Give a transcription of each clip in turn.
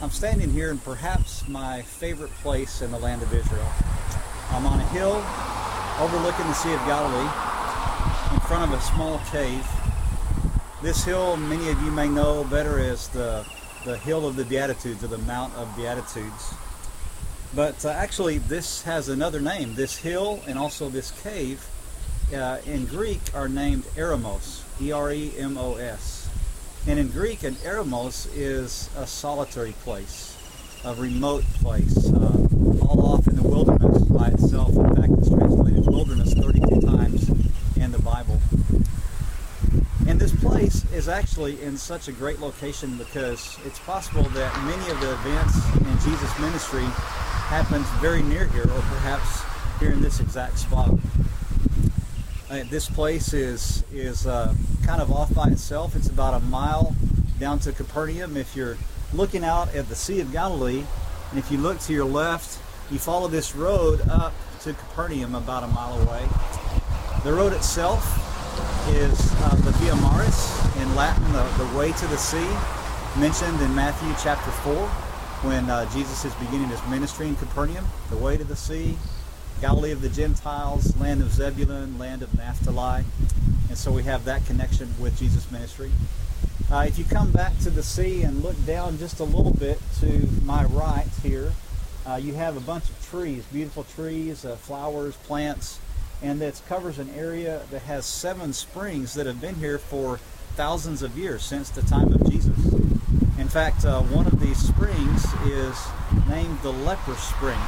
I'm standing here in perhaps my favorite place in the land of Israel. I'm on a hill overlooking the Sea of Galilee in front of a small cave. This hill, many of you may know better as the Hill of the Beatitudes, or the Mount of Beatitudes. But actually, this has another name. This hill and also this cave in Greek are named EREMOS, E-R-E-M-O-S. And in Greek, an eremos is a solitary place, a remote place, all off in the wilderness by itself. In fact, it's translated wilderness 32 times in the Bible. And this place is actually in such a great location because it's possible that many of the events in Jesus' ministry happened very near here, or perhaps here in this exact spot. This place is kind of off by itself. It's about a mile down to Capernaum. If you're looking out at the Sea of Galilee, and if you look to your left, you follow this road up to Capernaum about a mile away. The road itself is the Via Maris, in Latin, the way to the sea, mentioned in Matthew chapter 4, when Jesus is beginning his ministry in Capernaum, the way to the sea. Galilee of the Gentiles, land of Zebulun, land of Naphtali. And so we have that connection with Jesus' ministry. If you come back to the sea and look down just a little bit to my right here, you have a bunch of trees, beautiful trees, flowers, plants, and that covers an area that has 7 springs that have been here for thousands of years, since the time of Jesus. In fact, one of these springs is named the leper spring,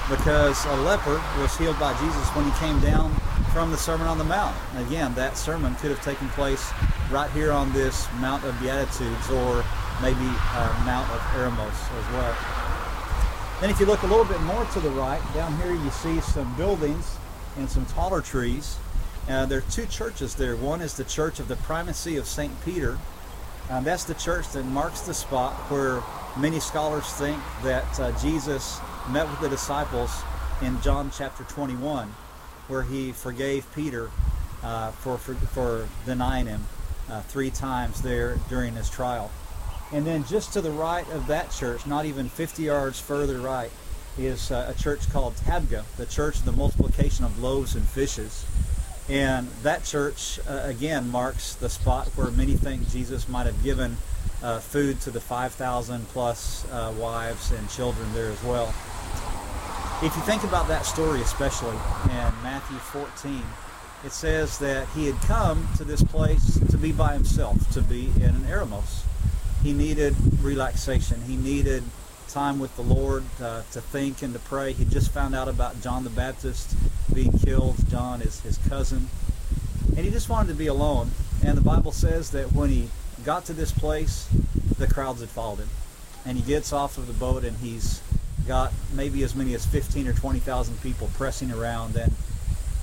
because a leper was healed by Jesus when he came down from the Sermon on the Mount. Again, that sermon could have taken place right here on this Mount of Beatitudes, or maybe Mount of Eremos as well. Then if you look a little bit more to the right, down here you see some buildings and some taller trees. There are 2 churches there. One is the Church of the Primacy of St. Peter. That's the church that marks the spot where many scholars think that Jesus met with the disciples in John chapter 21, where he forgave Peter for denying him 3 times there during his trial. And then just to the right of that church, not even 50 yards further right, is a church called Tabgha, the Church of the Multiplication of Loaves and Fishes. And that church, again, marks the spot where many think Jesus might have given food to the 5,000 plus wives and children there as well. If you think about that story, especially in Matthew 14, it says that he had come to this place to be by himself, to be in an eremos. He needed relaxation. He needed time with the Lord to think and to pray. He just found out about John the Baptist being killed. John is his cousin. And he just wanted to be alone. And the Bible says that when he got to this place, the crowds had followed him. And he gets off of the boat, and he's got maybe as many as 15 or 20,000 people pressing around. And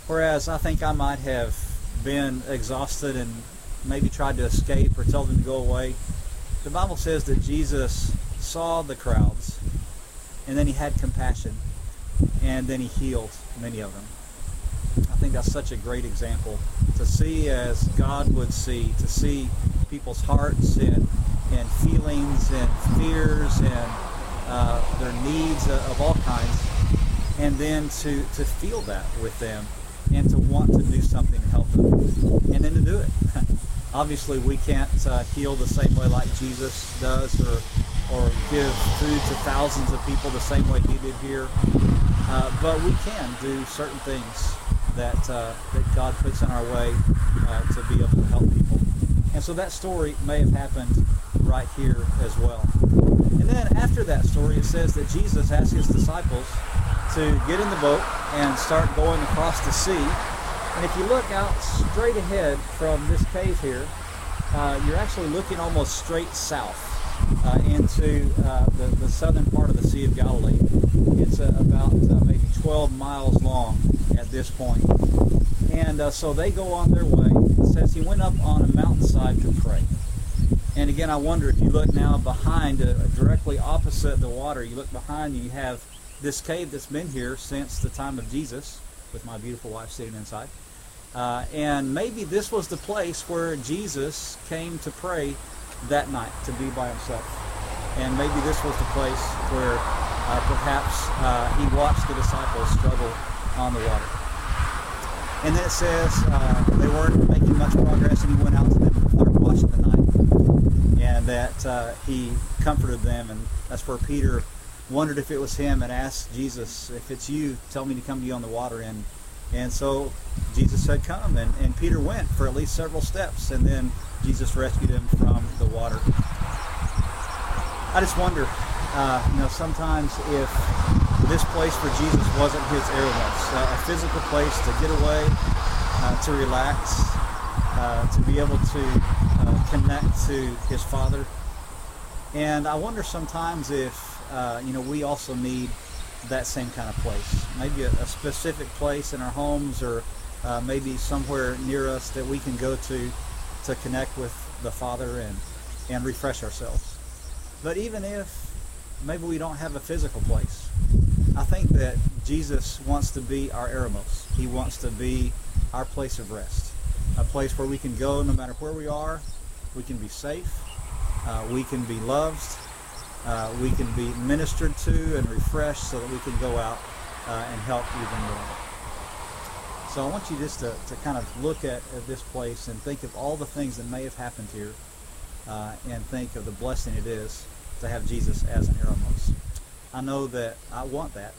whereas I think I might have been exhausted and maybe tried to escape or tell them to go away, the Bible says that Jesus saw the crowds, and then he had compassion, and then he healed many of them. I think that's such a great example to see as God would see, to see people's hearts and feelings and fears and their needs of all kinds, and then to feel that with them and to want to do something to help them, and then to do it. Obviously, we can't heal the same way like Jesus does, or give food to thousands of people the same way he did here, but we can do certain things that God puts in our way to be able to help people. And so that story may have happened right here as well. And then after that story, it says that Jesus asked his disciples to get in the boat and start going across the sea. And if you look out straight ahead from this cave here, you're actually looking almost straight south into the southern part of the Sea of Galilee. It's about maybe 12 miles long at this point. And so they go on their way. It says he went up on a mountainside to pray. And again, I wonder if you look now behind, directly opposite the water, you look behind you, you have this cave that's been here since the time of Jesus, with my beautiful wife sitting inside. And maybe this was the place where Jesus came to pray that night, to be by himself. And maybe this was the place where perhaps he watched the disciples struggle on the water. And then it says they weren't making much progress, and he went out to them and started washing the night. And that he comforted them, and that's where Peter wondered if it was him and asked Jesus, if it's you, tell me to come to you on the water. And so Jesus said, come. And Peter went for at least several steps, and then Jesus rescued him from the water. I just wonder, sometimes if this place for Jesus wasn't his EREMOS, a physical place to get away, to relax, to be able to connect to his Father. And I wonder sometimes if, we also need that same kind of place. Maybe a specific place in our homes, or maybe somewhere near us that we can go to connect with the Father and refresh ourselves. But even if maybe we don't have a physical place, I think that Jesus wants to be our EREMOS. He wants to be our place of rest, a place where we can go no matter where we are. We can be safe, we can be loved, we can be ministered to and refreshed, so that we can go out and help even more. So I want you just to kind of look at this place and think of all the things that may have happened here, and think of the blessing it is to have Jesus as an EREMOS. I know that I want that.